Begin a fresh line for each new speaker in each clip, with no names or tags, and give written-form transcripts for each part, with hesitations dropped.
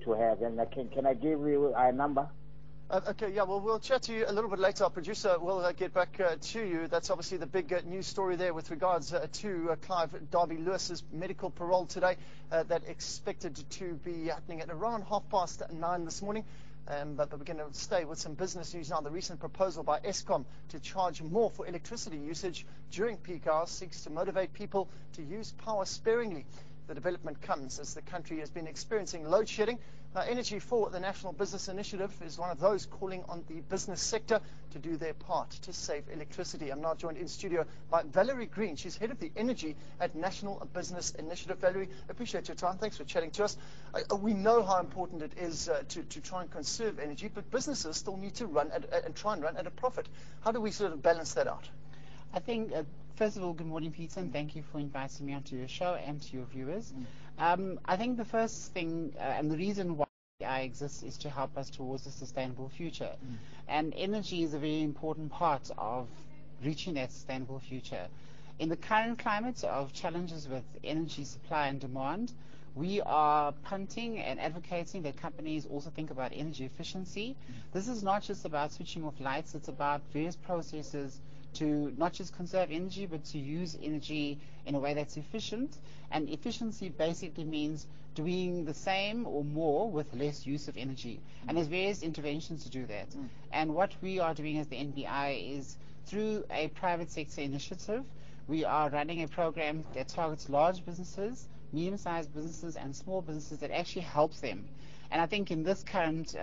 to have. And can I give you a number?
Okay, yeah, well, we'll chat to you a little bit later. Our producer will get back to you. That's obviously the big news story there with regards to Clive Derby-Lewis's medical parole today. That expected to be happening at around 9:30 this morning. But we're going to stay with some business news now. The recent proposal by Eskom to charge more for electricity usage during peak hours seeks to motivate people to use power sparingly. The development comes as the country has been experiencing load shedding. Energy for the National Business Initiative is one of those calling on the business sector to do their part to save electricity. I'm now joined in studio by Valerie Green. She's head of the energy at National Business Initiative. Valerie, appreciate your time. Thanks for chatting to us. We know how important it is to try and conserve energy, but businesses still need to run and try and run at a profit. How do we sort of balance that out?
I think, first of all, good morning, Peter, and thank you for inviting me onto your show and to your viewers. I think the first thing, and the reason why I exist, is to help us towards a sustainable future. And energy is a very important part of reaching that sustainable future. In the current climate of challenges with energy supply and demand, we are punting and advocating that companies also think about energy efficiency. This is not just about switching off lights, it's about various processes to not just conserve energy, but to use energy in a way that's efficient. And efficiency basically means doing the same or more with less use of energy. And there's various interventions to do that. And what we are doing as the NBI is, through a private sector initiative, we are running a program that targets large businesses, medium-sized businesses, and small businesses that actually helps them. And I think in this current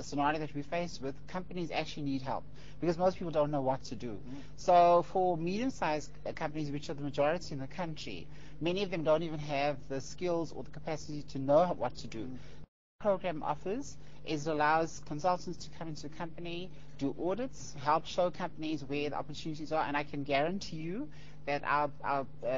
scenario that we're faced with, companies actually need help because most people don't know what to do. So for medium-sized companies, which are the majority in the country, many of them don't even have the skills or the capacity to know what to do. The program offers is it allows consultants to come into a company, do audits, help show companies where the opportunities are, and I can guarantee you that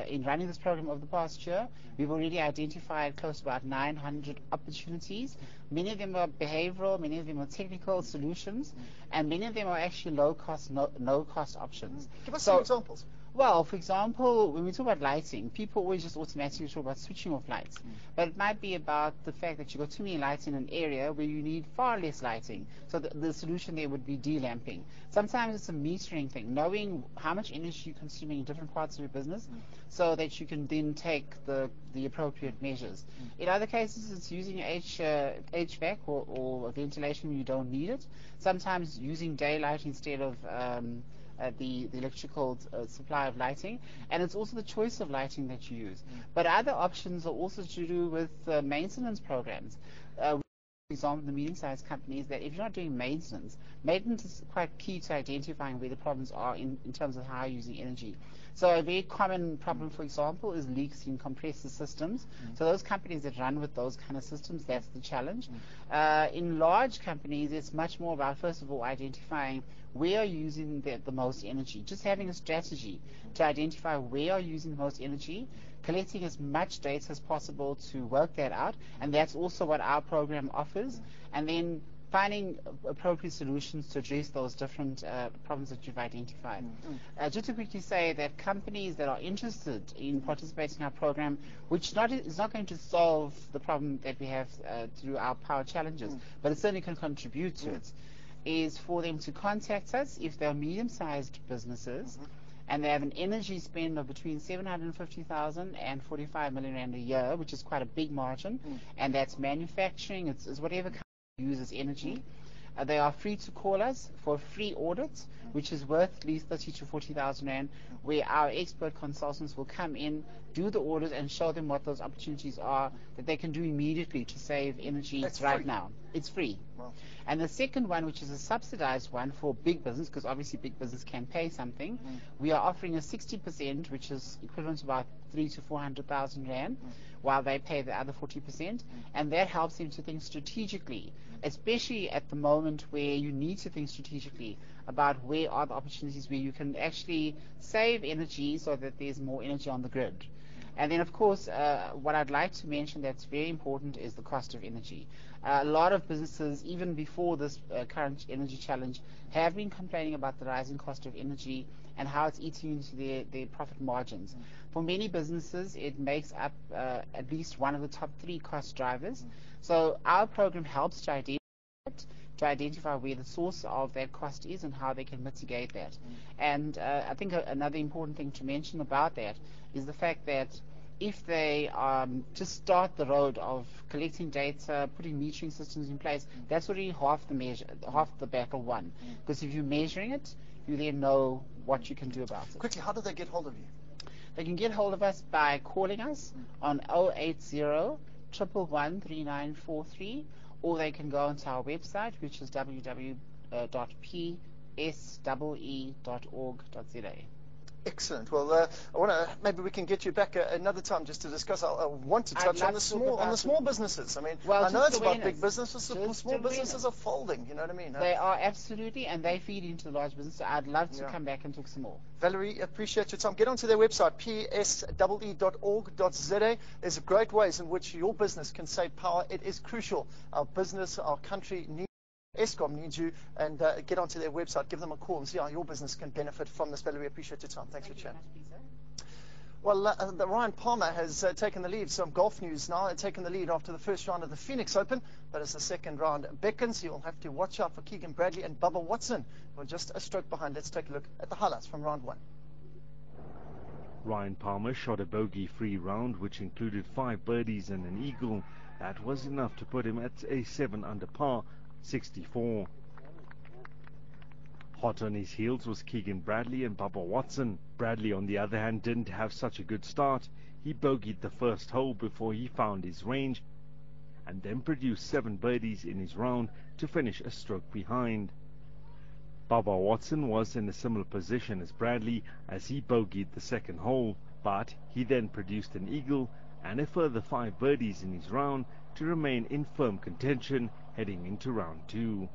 in running this program over the past year, we've already identified close to about 900 opportunities. Many of them are behavioral, many of them are technical solutions, and many of them are actually low-cost, no-cost options.
Give us some examples.
Well, for example, when we talk about lighting, people always just automatically talk about switching off lights. But it might be about the fact that you've got too many lights in an area where you need far less lighting. So the solution there would be delamping. Sometimes it's a metering thing, knowing how much energy you're consuming in different parts of your business so that you can then take the appropriate measures. In other cases, it's using HVAC or ventilation when you don't need it. Sometimes using daylight instead of the electrical supply of lighting, and it's also the choice of lighting that you use. But other options are also to do with maintenance programs. For example, the medium-sized companies, that if you're not doing maintenance is quite key to identifying where the problems are in terms of how you're using energy. So a very common problem, for example, is leaks in compressor systems. So those companies that run with those kind of systems, that's the challenge. In large companies, it's much more about, first of all, identifying where are you using the most energy. Just having a strategy to identify where are you using the most energy, collecting as much data as possible to work that out, and that's also what our program offers, and then finding appropriate solutions to address those different problems that you've identified. Just to quickly say that companies that are interested in participating in our program, which is not going to solve the problem that we have through our power challenges, but it certainly can contribute to it, is for them to contact us if they're medium-sized businesses and they have an energy spend of between 750,000 and 45 million rand a year, which is quite a big margin, and that's manufacturing, it's whatever company uses energy. They are free to call us for a free audit, which is worth at least 30 to 40,000 rand, where our expert consultants will come in, do the audit, and show them what those opportunities are that they can do immediately to save energy now. It's free. Wow. And the second one, which is a subsidized one for big business, because obviously big business can pay something, we are offering a 60%, which is equivalent to about 300,000 to 400,000 rand, while they pay the other 40%, and that helps them to think strategically, especially at the moment where you need to think strategically about where are the opportunities where you can actually save energy so that there's more energy on the grid. And then, of course, what I'd like to mention that's very important is the cost of energy. A lot of businesses, even before this current energy challenge, have been complaining about the rising cost of energy and how it's eating into their profit margins. For many businesses, it makes up at least one of the top 3 cost drivers. So our program helps to identify where the source of that cost is and how they can mitigate that. And I think another important thing to mention about that is the fact that if they just start the road of collecting data, putting metering systems in place, that's already half the battle won. Because if you're measuring it, you then know what you can do about it.
Quickly, how do they get hold of you?
They can get hold of us by calling us on 080 111 3943, or they can go onto our website, which is www.psee.org.za.
Excellent. Well, I want to, maybe we can get you back another time just to discuss. I want to touch on the small businesses. I mean,
well,
I know it's about big businesses.
Just
small businesses are folding. You know what I mean?
They are, absolutely, and they feed into the large business. So I'd love to come back and talk some more.
Valerie, appreciate your time. Get onto their website, psee.org.za. There's great ways in which your business can save power. It is crucial. Our business, our country needs. Eskom needs you, and get onto their website, give them a call and see how your business can benefit from this. Valerie, appreciate your time. Thanks for chatting. Well, the Ryan Palmer has taken the lead. Some golf news now. Taken the lead after the first round of the Phoenix Open, but as the second round beckons, you'll have to watch out for Keegan Bradley and Bubba Watson, who are just a stroke behind. Let's take a look at the highlights from round 1.
Ryan Palmer shot a bogey-free round, which included 5 birdies and an eagle. That was enough to put him at a 7 under par, 64. Hot on his heels was Keegan Bradley and Bubba Watson. Bradley, on the other hand, didn't have such a good start. He bogeyed the first hole before he found his range, and then produced 7 birdies in his round to finish a stroke behind. Bubba Watson was in a similar position as Bradley as he bogeyed the second hole, but he then produced an eagle and a further 5 birdies in his round to remain in firm contention heading into round 2.